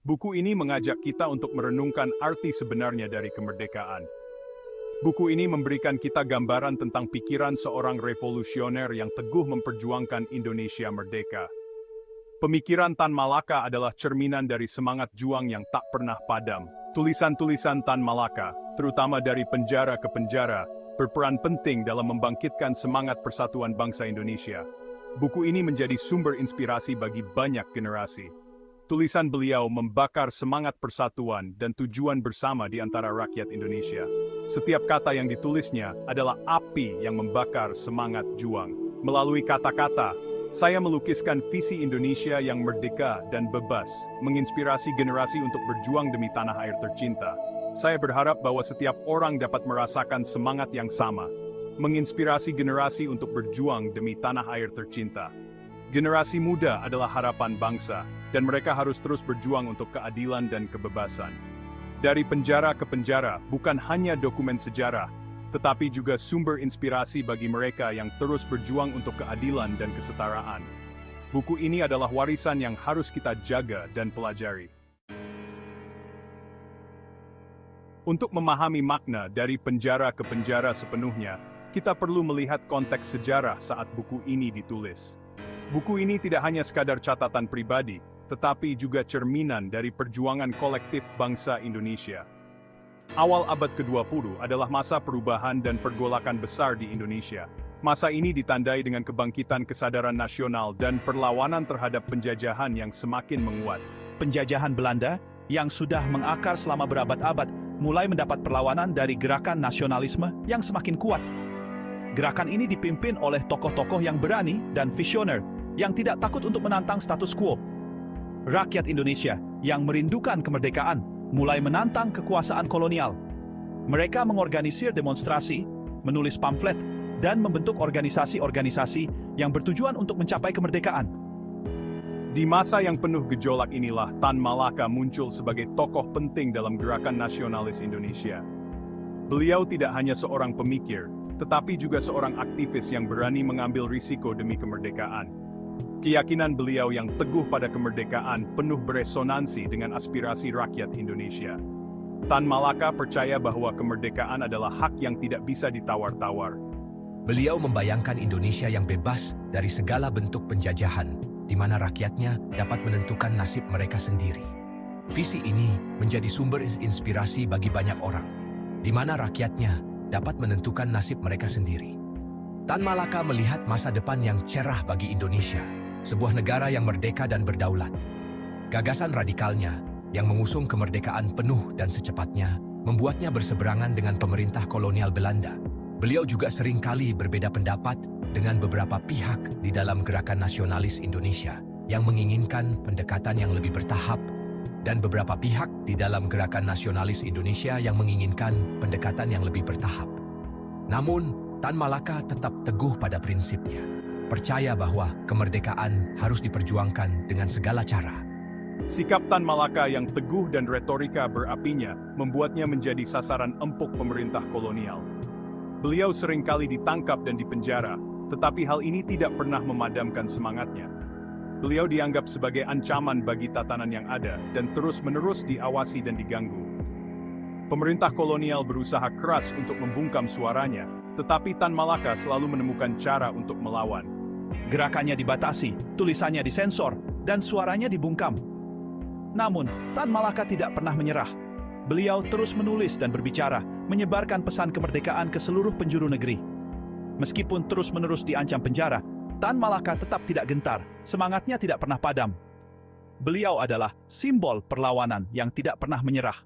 Buku ini mengajak kita untuk merenungkan arti sebenarnya dari kemerdekaan. Buku ini memberikan kita gambaran tentang pikiran seorang revolusioner yang teguh memperjuangkan Indonesia merdeka. Pemikiran Tan Malaka adalah cerminan dari semangat juang yang tak pernah padam. Tulisan-tulisan Tan Malaka, terutama dari penjara ke penjara, berperan penting dalam membangkitkan semangat persatuan bangsa Indonesia. Buku ini menjadi sumber inspirasi bagi banyak generasi. Tulisan beliau membakar semangat persatuan dan tujuan bersama di antara rakyat Indonesia. Setiap kata yang ditulisnya adalah api yang membakar semangat juang. Melalui kata-kata, saya melukiskan visi Indonesia yang merdeka dan bebas, menginspirasi generasi untuk berjuang demi tanah air tercinta. Saya berharap bahwa setiap orang dapat merasakan semangat yang sama, menginspirasi generasi untuk berjuang demi tanah air tercinta. Generasi muda adalah harapan bangsa, dan mereka harus terus berjuang untuk keadilan dan kebebasan. Dari penjara ke penjara bukan hanya dokumen sejarah, tetapi juga sumber inspirasi bagi mereka yang terus berjuang untuk keadilan dan kesetaraan. Buku ini adalah warisan yang harus kita jaga dan pelajari. Untuk memahami makna dari penjara ke penjara sepenuhnya, kita perlu melihat konteks sejarah saat buku ini ditulis. Buku ini tidak hanya sekadar catatan pribadi, tetapi juga cerminan dari perjuangan kolektif bangsa Indonesia. Awal abad ke-20 adalah masa perubahan dan pergolakan besar di Indonesia. Masa ini ditandai dengan kebangkitan kesadaran nasional dan perlawanan terhadap penjajahan yang semakin menguat. Penjajahan Belanda, yang sudah mengakar selama berabad-abad, mulai mendapat perlawanan dari gerakan nasionalisme yang semakin kuat. Gerakan ini dipimpin oleh tokoh-tokoh yang berani dan visioner, yang tidak takut untuk menantang status quo. Rakyat Indonesia yang merindukan kemerdekaan mulai menantang kekuasaan kolonial. Mereka mengorganisir demonstrasi, menulis pamflet, dan membentuk organisasi-organisasi yang bertujuan untuk mencapai kemerdekaan. Di masa yang penuh gejolak inilah Tan Malaka muncul sebagai tokoh penting dalam gerakan nasionalis Indonesia. Beliau tidak hanya seorang pemikir, tetapi juga seorang aktivis yang berani mengambil risiko demi kemerdekaan. Keyakinan beliau yang teguh pada kemerdekaan penuh beresonansi dengan aspirasi rakyat Indonesia. Tan Malaka percaya bahwa kemerdekaan adalah hak yang tidak bisa ditawar-tawar. Beliau membayangkan Indonesia yang bebas dari segala bentuk penjajahan, di mana rakyatnya dapat menentukan nasib mereka sendiri. Visi ini menjadi sumber inspirasi bagi banyak orang, di mana rakyatnya dapat menentukan nasib mereka sendiri. Tan Malaka melihat masa depan yang cerah bagi Indonesia, sebuah negara yang merdeka dan berdaulat. Gagasan radikalnya, yang mengusung kemerdekaan penuh dan secepatnya, membuatnya berseberangan dengan pemerintah kolonial Belanda. Beliau juga sering kali berbeda pendapat dengan beberapa pihak di dalam gerakan nasionalis Indonesia, yang menginginkan pendekatan yang lebih bertahap, dan beberapa pihak di dalam gerakan nasionalis Indonesia yang menginginkan pendekatan yang lebih bertahap. Namun, Tan Malaka tetap teguh pada prinsipnya, percaya bahwa kemerdekaan harus diperjuangkan dengan segala cara. Sikap Tan Malaka yang teguh dan retorika berapinya membuatnya menjadi sasaran empuk pemerintah kolonial. Beliau seringkali ditangkap dan dipenjara, tetapi hal ini tidak pernah memadamkan semangatnya. Beliau dianggap sebagai ancaman bagi tatanan yang ada dan terus-menerus diawasi dan diganggu. Pemerintah kolonial berusaha keras untuk membungkam suaranya, tetapi Tan Malaka selalu menemukan cara untuk melawan. Gerakannya dibatasi, tulisannya disensor, dan suaranya dibungkam. Namun, Tan Malaka tidak pernah menyerah. Beliau terus menulis dan berbicara, menyebarkan pesan kemerdekaan ke seluruh penjuru negeri. Meskipun terus-menerus diancam penjara, Tan Malaka tetap tidak gentar, semangatnya tidak pernah padam. Beliau adalah simbol perlawanan yang tidak pernah menyerah.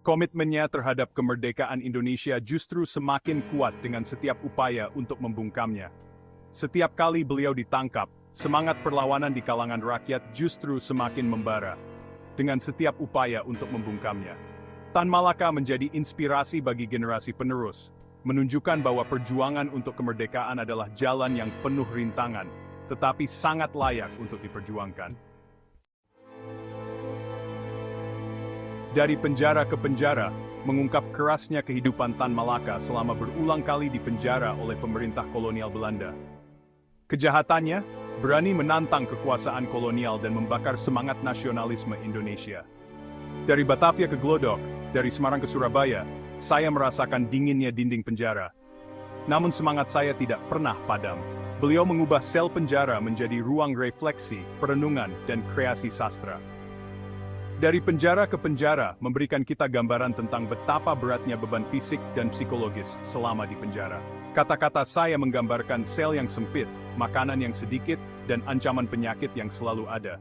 Komitmennya terhadap kemerdekaan Indonesia justru semakin kuat dengan setiap upaya untuk membungkamnya. Setiap kali beliau ditangkap, semangat perlawanan di kalangan rakyat justru semakin membara. dengan setiap upaya untuk membungkamnya. Tan Malaka menjadi inspirasi bagi generasi penerus, menunjukkan bahwa perjuangan untuk kemerdekaan adalah jalan yang penuh rintangan, tetapi sangat layak untuk diperjuangkan. Dari penjara ke penjara, mengungkap kerasnya kehidupan Tan Malaka selama berulang kali dipenjara oleh pemerintah kolonial Belanda. Kejahatannya, berani menantang kekuasaan kolonial dan membakar semangat nasionalisme Indonesia. Dari Batavia ke Glodok, dari Semarang ke Surabaya, saya merasakan dinginnya dinding penjara. Namun semangat saya tidak pernah padam. Beliau mengubah sel penjara menjadi ruang refleksi, perenungan, dan kreasi sastra. Dari penjara ke penjara, memberikan kita gambaran tentang betapa beratnya beban fisik dan psikologis selama di penjara. Kata-kata saya menggambarkan sel yang sempit, makanan yang sedikit, dan ancaman penyakit yang selalu ada.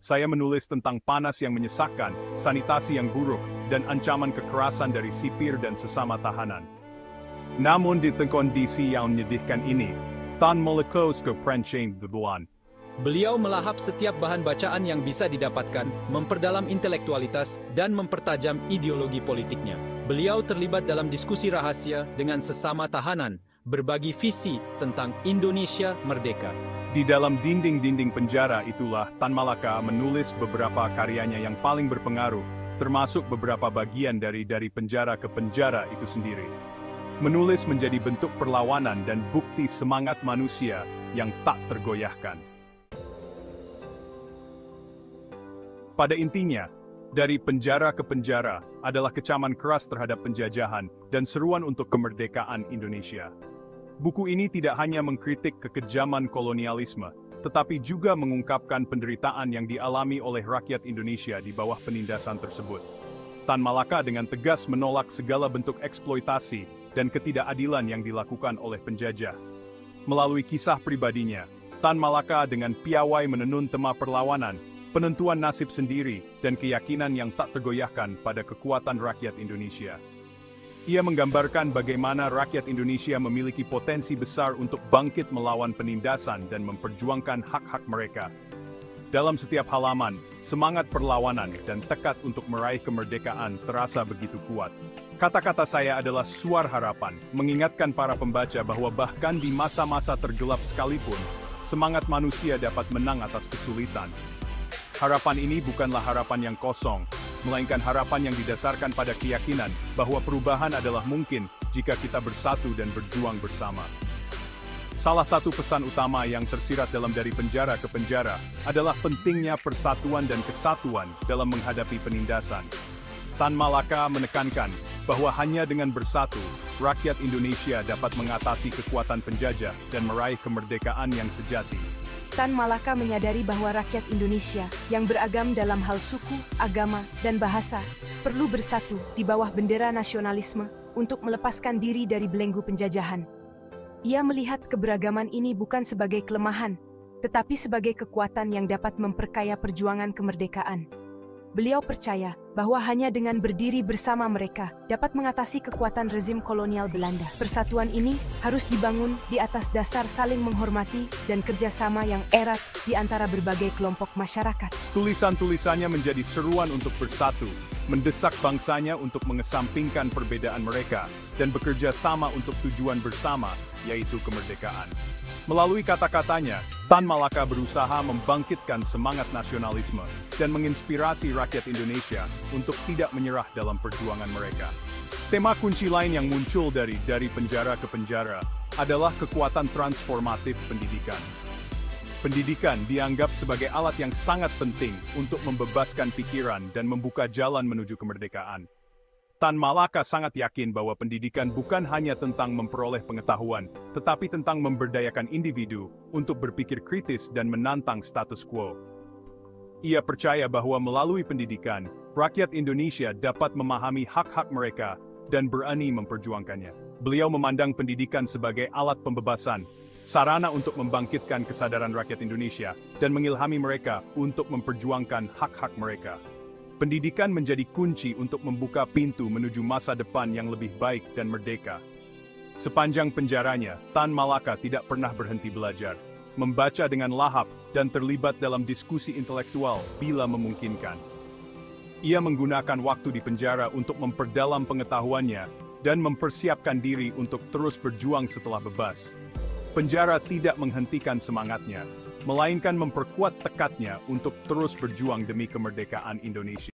Saya menulis tentang panas yang menyesakkan, sanitasi yang buruk, dan ancaman kekerasan dari sipir dan sesama tahanan. Namun di tengah kondisi yang menyedihkan ini, Tan Malaka keprancing bebuan. Beliau melahap setiap bahan bacaan yang bisa didapatkan, memperdalam intelektualitas, dan mempertajam ideologi politiknya. Beliau terlibat dalam diskusi rahasia dengan sesama tahanan, berbagi visi tentang Indonesia merdeka. Di dalam dinding-dinding penjara itulah Tan Malaka menulis beberapa karyanya yang paling berpengaruh, termasuk beberapa bagian dari penjara ke penjara itu sendiri. Menulis menjadi bentuk perlawanan dan bukti semangat manusia yang tak tergoyahkan. Pada intinya, dari penjara ke penjara adalah kecaman keras terhadap penjajahan dan seruan untuk kemerdekaan Indonesia. Buku ini tidak hanya mengkritik kekejaman kolonialisme, tetapi juga mengungkapkan penderitaan yang dialami oleh rakyat Indonesia di bawah penindasan tersebut. Tan Malaka dengan tegas menolak segala bentuk eksploitasi dan ketidakadilan yang dilakukan oleh penjajah. Melalui kisah pribadinya, Tan Malaka dengan piawai menenun tema perlawanan, penentuan nasib sendiri, dan keyakinan yang tak tergoyahkan pada kekuatan rakyat Indonesia. Ia menggambarkan bagaimana rakyat Indonesia memiliki potensi besar untuk bangkit melawan penindasan dan memperjuangkan hak-hak mereka. Dalam setiap halaman, semangat perlawanan dan tekad untuk meraih kemerdekaan terasa begitu kuat. Kata-kata saya adalah suara harapan, mengingatkan para pembaca bahwa bahkan di masa-masa tergelap sekalipun, semangat manusia dapat menang atas kesulitan. Harapan ini bukanlah harapan yang kosong, melainkan harapan yang didasarkan pada keyakinan bahwa perubahan adalah mungkin jika kita bersatu dan berjuang bersama. Salah satu pesan utama yang tersirat dalam Dari Penjara ke Penjara adalah pentingnya persatuan dan kesatuan dalam menghadapi penindasan. Tan Malaka menekankan bahwa hanya dengan bersatu, rakyat Indonesia dapat mengatasi kekuatan penjajah dan meraih kemerdekaan yang sejati. Tan Malaka menyadari bahwa rakyat Indonesia yang beragam dalam hal suku, agama, dan bahasa perlu bersatu di bawah bendera nasionalisme untuk melepaskan diri dari belenggu penjajahan. Ia melihat keberagaman ini bukan sebagai kelemahan, tetapi sebagai kekuatan yang dapat memperkaya perjuangan kemerdekaan. Beliau percaya bahwa hanya dengan berdiri bersama mereka dapat mengatasi kekuatan rezim kolonial Belanda. Persatuan ini harus dibangun di atas dasar saling menghormati dan kerjasama yang erat di antara berbagai kelompok masyarakat. Tulisan-tulisannya menjadi seruan untuk bersatu, mendesak bangsanya untuk mengesampingkan perbedaan mereka, dan bekerja sama untuk tujuan bersama, yaitu kemerdekaan. Melalui kata-katanya, Tan Malaka berusaha membangkitkan semangat nasionalisme dan menginspirasi rakyat Indonesia untuk tidak menyerah dalam perjuangan mereka. Tema kunci lain yang muncul dari Penjara ke Penjara adalah kekuatan transformatif pendidikan. Pendidikan dianggap sebagai alat yang sangat penting untuk membebaskan pikiran dan membuka jalan menuju kemerdekaan. Tan Malaka sangat yakin bahwa pendidikan bukan hanya tentang memperoleh pengetahuan, tetapi tentang memberdayakan individu untuk berpikir kritis dan menantang status quo. Ia percaya bahwa melalui pendidikan, rakyat Indonesia dapat memahami hak-hak mereka dan berani memperjuangkannya. Beliau memandang pendidikan sebagai alat pembebasan, sarana untuk membangkitkan kesadaran rakyat Indonesia dan mengilhami mereka untuk memperjuangkan hak-hak mereka. Pendidikan menjadi kunci untuk membuka pintu menuju masa depan yang lebih baik dan merdeka. Sepanjang penjaranya, Tan Malaka tidak pernah berhenti belajar, membaca dengan lahap, dan terlibat dalam diskusi intelektual bila memungkinkan. Ia menggunakan waktu di penjara untuk memperdalam pengetahuannya dan mempersiapkan diri untuk terus berjuang setelah bebas. Penjara tidak menghentikan semangatnya, melainkan memperkuat tekadnya untuk terus berjuang demi kemerdekaan Indonesia.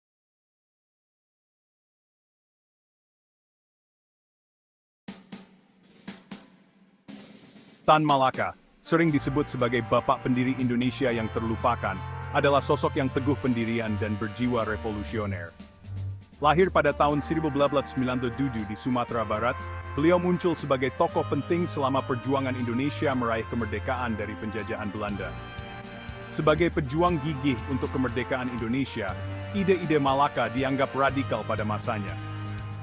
Tan Malaka, sering disebut sebagai bapak pendiri Indonesia yang terlupakan, adalah sosok yang teguh pendirian dan berjiwa revolusioner. Lahir pada tahun 1897 di Sumatera Barat, beliau muncul sebagai tokoh penting selama perjuangan Indonesia meraih kemerdekaan dari penjajahan Belanda. Sebagai pejuang gigih untuk kemerdekaan Indonesia, ide-ide Malaka dianggap radikal pada masanya.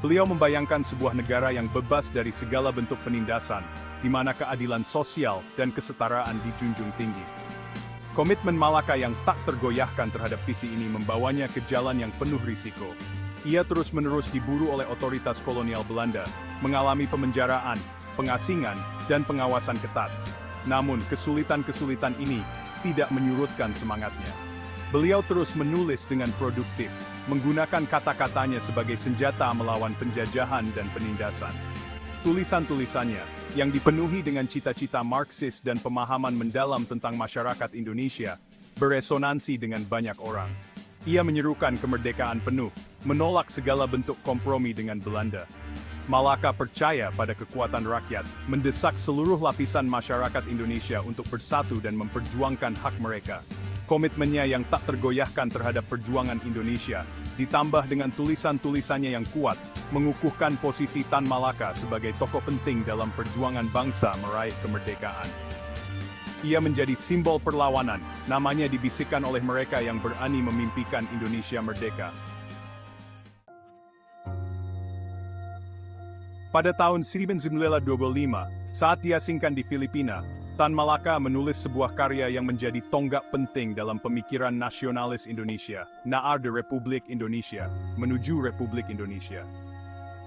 Beliau membayangkan sebuah negara yang bebas dari segala bentuk penindasan, di mana keadilan sosial dan kesetaraan dijunjung tinggi. Komitmen Malaka yang tak tergoyahkan terhadap visi ini membawanya ke jalan yang penuh risiko. Ia terus-menerus diburu oleh otoritas kolonial Belanda, mengalami pemenjaraan, pengasingan, dan pengawasan ketat. Namun, kesulitan-kesulitan ini tidak menyurutkan semangatnya. Beliau terus menulis dengan produktif, menggunakan kata-katanya sebagai senjata melawan penjajahan dan penindasan. Tulisan-tulisannya, yang dipenuhi dengan cita-cita Marxis dan pemahaman mendalam tentang masyarakat Indonesia, beresonansi dengan banyak orang. Ia menyerukan kemerdekaan penuh, menolak segala bentuk kompromi dengan Belanda. Malaka percaya pada kekuatan rakyat, mendesak seluruh lapisan masyarakat Indonesia untuk bersatu dan memperjuangkan hak mereka. Komitmennya yang tak tergoyahkan terhadap perjuangan Indonesia, ditambah dengan tulisan-tulisannya yang kuat, mengukuhkan posisi Tan Malaka sebagai tokoh penting dalam perjuangan bangsa meraih kemerdekaan. Ia menjadi simbol perlawanan, namanya dibisikkan oleh mereka yang berani memimpikan Indonesia merdeka. Pada tahun 1925, saat diasingkan di Filipina, Tan Malaka menulis sebuah karya yang menjadi tonggak penting dalam pemikiran nasionalis Indonesia, Naar de Republik Indonesia, menuju Republik Indonesia.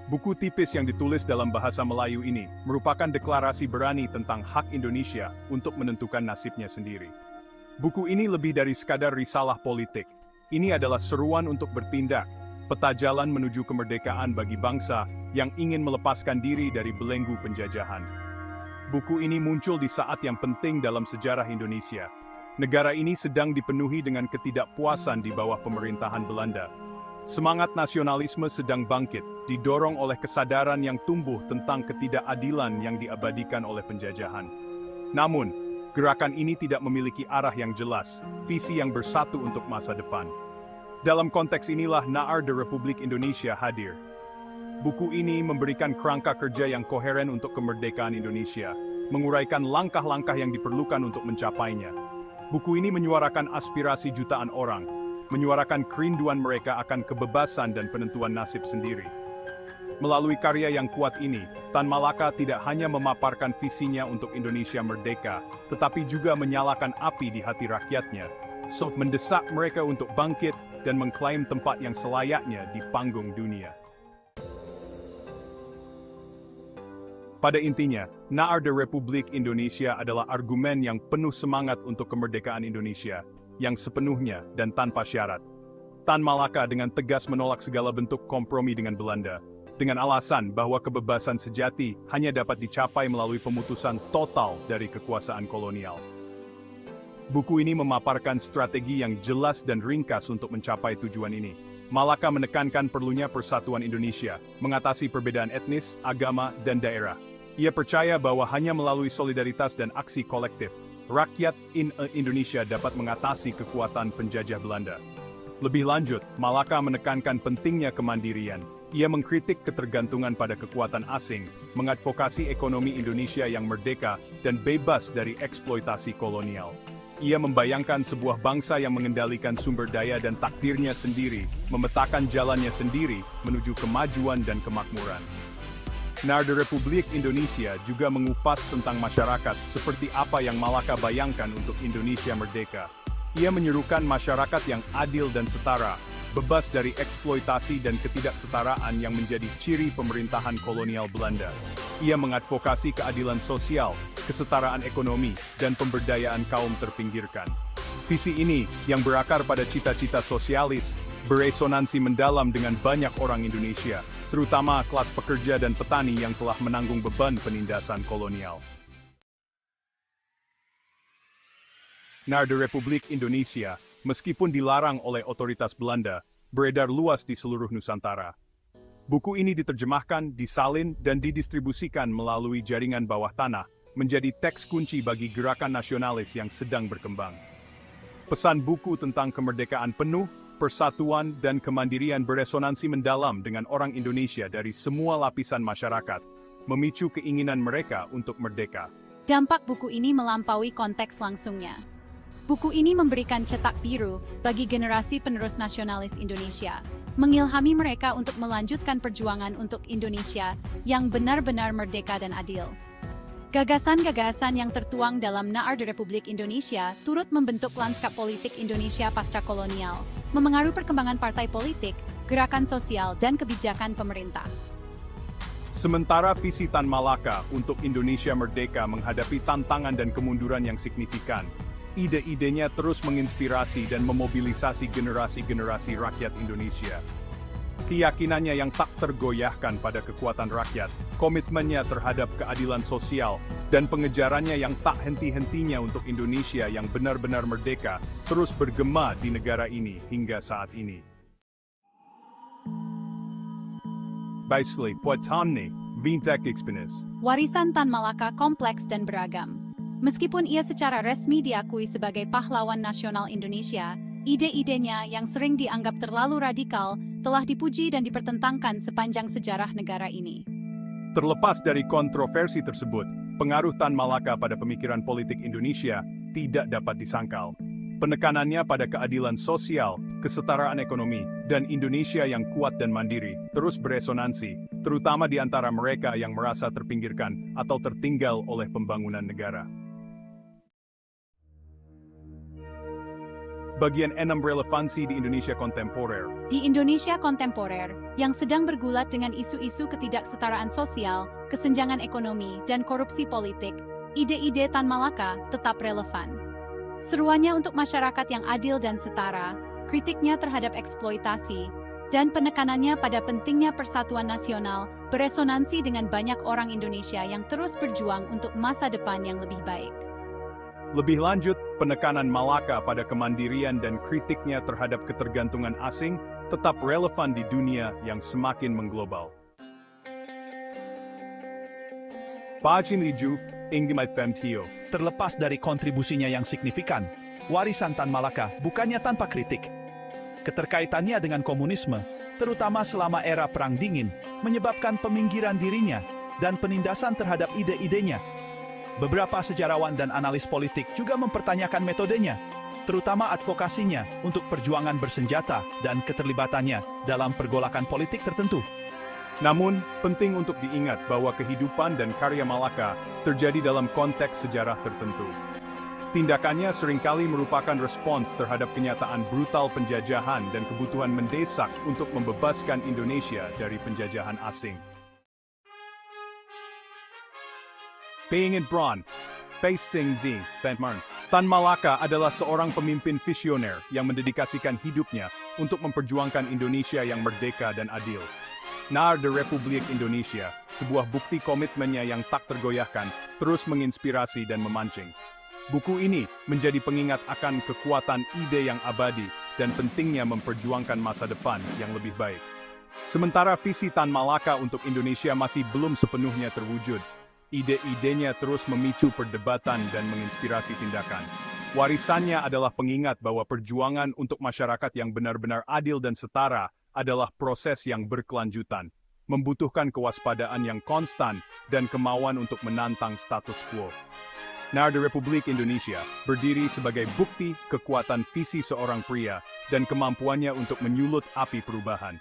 Buku tipis yang ditulis dalam bahasa Melayu ini merupakan deklarasi berani tentang hak Indonesia untuk menentukan nasibnya sendiri. Buku ini lebih dari sekadar risalah politik. Ini adalah seruan untuk bertindak, peta jalan menuju kemerdekaan bagi bangsa yang ingin melepaskan diri dari belenggu penjajahan. Buku ini muncul di saat yang penting dalam sejarah Indonesia. Negara ini sedang dipenuhi dengan ketidakpuasan di bawah pemerintahan Belanda. Semangat nasionalisme sedang bangkit, didorong oleh kesadaran yang tumbuh tentang ketidakadilan yang diabadikan oleh penjajahan. Namun, gerakan ini tidak memiliki arah yang jelas, visi yang bersatu untuk masa depan. Dalam konteks inilah Naar de Republik Indonesia hadir. Buku ini memberikan kerangka kerja yang koheren untuk kemerdekaan Indonesia, menguraikan langkah-langkah yang diperlukan untuk mencapainya. Buku ini menyuarakan aspirasi jutaan orang, menyuarakan kerinduan mereka akan kebebasan dan penentuan nasib sendiri. Melalui karya yang kuat ini, Tan Malaka tidak hanya memaparkan visinya untuk Indonesia merdeka, tetapi juga menyalakan api di hati rakyatnya, mendesak mereka untuk bangkit dan mengklaim tempat yang selayaknya di panggung dunia. Pada intinya, Naar de Republik Indonesia adalah argumen yang penuh semangat untuk kemerdekaan Indonesia, yang sepenuhnya dan tanpa syarat. Tan Malaka dengan tegas menolak segala bentuk kompromi dengan Belanda, dengan alasan bahwa kebebasan sejati hanya dapat dicapai melalui pemutusan total dari kekuasaan kolonial. Buku ini memaparkan strategi yang jelas dan ringkas untuk mencapai tujuan ini. Malaka menekankan perlunya persatuan Indonesia, mengatasi perbedaan etnis, agama, dan daerah. Ia percaya bahwa hanya melalui solidaritas dan aksi kolektif, rakyat Indonesia dapat mengatasi kekuatan penjajah Belanda. Lebih lanjut, Malaka menekankan pentingnya kemandirian. Ia mengkritik ketergantungan pada kekuatan asing, mengadvokasi ekonomi Indonesia yang merdeka dan bebas dari eksploitasi kolonial. Ia membayangkan sebuah bangsa yang mengendalikan sumber daya dan takdirnya sendiri, memetakan jalannya sendiri menuju kemajuan dan kemakmuran. Naar de Republik Indonesia juga mengupas tentang masyarakat seperti apa yang Malaka bayangkan untuk Indonesia merdeka. Ia menyerukan masyarakat yang adil dan setara, bebas dari eksploitasi dan ketidaksetaraan yang menjadi ciri pemerintahan kolonial Belanda. Ia mengadvokasi keadilan sosial, kesetaraan ekonomi, dan pemberdayaan kaum terpinggirkan. Visi ini, yang berakar pada cita-cita sosialis, beresonansi mendalam dengan banyak orang Indonesia, terutama kelas pekerja dan petani yang telah menanggung beban penindasan kolonial. Narda Republik Indonesia, meskipun dilarang oleh otoritas Belanda, beredar luas di seluruh Nusantara. Buku ini diterjemahkan, disalin, dan didistribusikan melalui jaringan bawah tanah, menjadi teks kunci bagi gerakan nasionalis yang sedang berkembang. Pesan buku tentang kemerdekaan penuh, persatuan, dan kemandirian beresonansi mendalam dengan orang Indonesia dari semua lapisan masyarakat, memicu keinginan mereka untuk merdeka. Dampak buku ini melampaui konteks langsungnya. Buku ini memberikan cetak biru bagi generasi penerus nasionalis Indonesia, mengilhami mereka untuk melanjutkan perjuangan untuk Indonesia yang benar-benar merdeka dan adil. Gagasan-gagasan yang tertuang dalam Narda Republik Indonesia turut membentuk lanskap politik Indonesia pasca kolonial, memengaruhi perkembangan partai politik, gerakan sosial, dan kebijakan pemerintah. Sementara visi Tan Malaka untuk Indonesia merdeka menghadapi tantangan dan kemunduran yang signifikan, ide-idenya terus menginspirasi dan memobilisasi generasi-generasi rakyat Indonesia. Keyakinannya yang tak tergoyahkan pada kekuatan rakyat, komitmennya terhadap keadilan sosial, dan pengejarannya yang tak henti-hentinya untuk Indonesia yang benar-benar merdeka, terus bergema di negara ini hingga saat ini. Baisli, Puatamni, Vintek Expenis. Warisan Tan Malaka kompleks dan beragam. Meskipun ia secara resmi diakui sebagai pahlawan nasional Indonesia, ide-idenya yang sering dianggap terlalu radikal telah dipuji dan dipertentangkan sepanjang sejarah negara ini. Terlepas dari kontroversi tersebut, pengaruh Tan Malaka pada pemikiran politik Indonesia tidak dapat disangkal. Penekanannya pada keadilan sosial, kesetaraan ekonomi, dan Indonesia yang kuat dan mandiri terus beresonansi, terutama di antara mereka yang merasa terpinggirkan atau tertinggal oleh pembangunan negara. Bagian 6 relevansi di Indonesia kontemporer. Di Indonesia kontemporer, yang sedang bergulat dengan isu-isu ketidaksetaraan sosial, kesenjangan ekonomi, dan korupsi politik, ide-ide Tan Malaka tetap relevan. Seruannya untuk masyarakat yang adil dan setara, kritiknya terhadap eksploitasi, dan penekanannya pada pentingnya persatuan nasional beresonansi dengan banyak orang Indonesia yang terus berjuang untuk masa depan yang lebih baik. Lebih lanjut, penekanan Malaka pada kemandirian dan kritiknya terhadap ketergantungan asing tetap relevan di dunia yang semakin mengglobal. Pagin Liju, Ingimai Femtio. Terlepas dari kontribusinya yang signifikan, warisan Tan Malaka bukannya tanpa kritik. Keterkaitannya dengan komunisme, terutama selama era Perang Dingin, menyebabkan peminggiran dirinya dan penindasan terhadap ide-idenya. Beberapa sejarawan dan analis politik juga mempertanyakan metodenya, terutama advokasinya untuk perjuangan bersenjata dan keterlibatannya dalam pergolakan politik tertentu. Namun, penting untuk diingat bahwa kehidupan dan karya Malaka terjadi dalam konteks sejarah tertentu. Tindakannya seringkali merupakan respons terhadap kenyataan brutal penjajahan dan kebutuhan mendesak untuk membebaskan Indonesia dari penjajahan asing. Peingin Bron, Pasting Ding, Ventmarn. Tan Malaka adalah seorang pemimpin visioner yang mendedikasikan hidupnya untuk memperjuangkan Indonesia yang merdeka dan adil. Narda Republik Indonesia, sebuah bukti komitmennya yang tak tergoyahkan, terus menginspirasi dan memancing. Buku ini menjadi pengingat akan kekuatan ide yang abadi dan pentingnya memperjuangkan masa depan yang lebih baik. Sementara visi Tan Malaka untuk Indonesia masih belum sepenuhnya terwujud, ide-idenya terus memicu perdebatan dan menginspirasi tindakan. Warisannya adalah pengingat bahwa perjuangan untuk masyarakat yang benar-benar adil dan setara adalah proses yang berkelanjutan, membutuhkan kewaspadaan yang konstan dan kemauan untuk menantang status quo. Narda Republik Indonesia berdiri sebagai bukti kekuatan visi seorang pria dan kemampuannya untuk menyulut api perubahan.